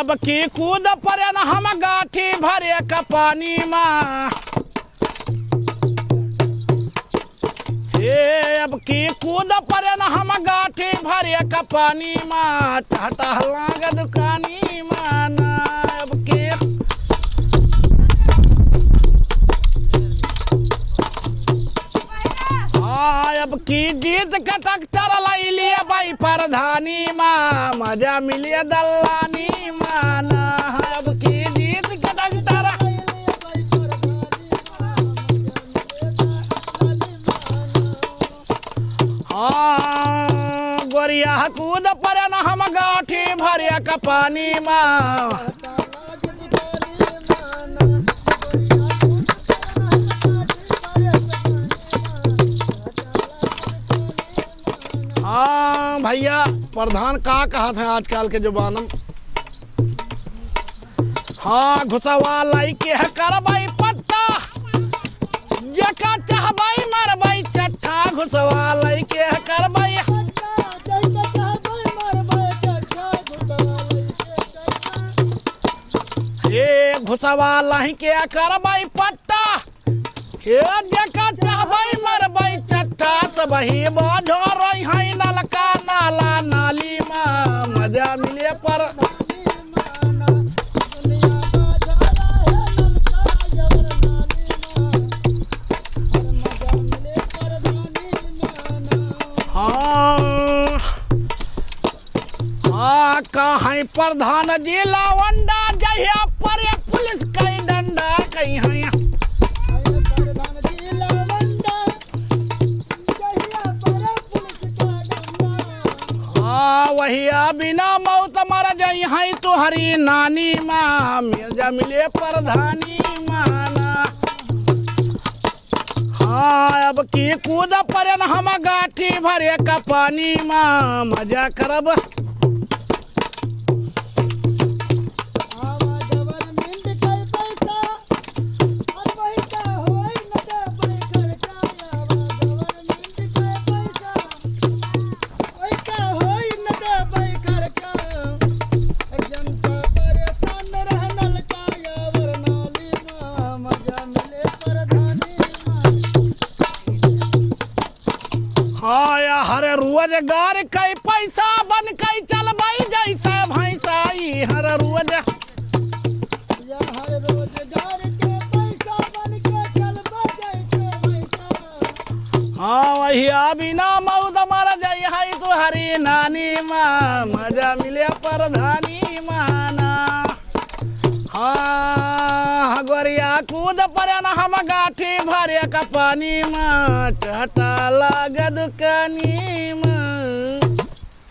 अब की कूद परे न हम गाठी भरे का पानी माँ अब की कूद परे न हम गाठी भरे का पानी माँ टाटा लाग दुकानी माना अब की अब की जीत का ट्रैक्टर लाई लिया भाई प्रधानी माँ मजा मिलिए दल्लानी माना अब की जीत का ट्रैक्टर गोरिया कूद परे न हम गाठी भरिया का पानी माँ हाँ भैया प्रधान का कहा था आजकल के जुबानम हाँ घुसवा लाई के है करबाई पट्टा जका चाहबाई मरबाई चट्टा घुसवा लाई के है करबाई ये घुसवा लाई के करबाई पट्टा ये जका चाहबाई मरबाई चट्टा सब ही बाझो रही है नलका नाला नाली माँ मजा मिले पर हाँ कहीं प्रधान जी लावंडा जहिया पर पुलिस कई डंडा कहीं है वही बिना मौत मर जाई है तुहरी नानी माँ मिर्जा मिले प्रधानी माना हाँ अब की कूद परे न हम गाठी भरे का पानी माँ मजा करब हरे रोजगार कई पैसा बन कई चल भाई जैसा भैंसा हर रोज हर रोजगार के पैसा बन के चल हाँ वही बिना मौत मर जाई है तो हरी नानी माँ मजा मिले प्रधानी माना हाँ गोरिया कूद परे न हम गाठी भरे का पानी माँ टटा लाग दुकानी माँ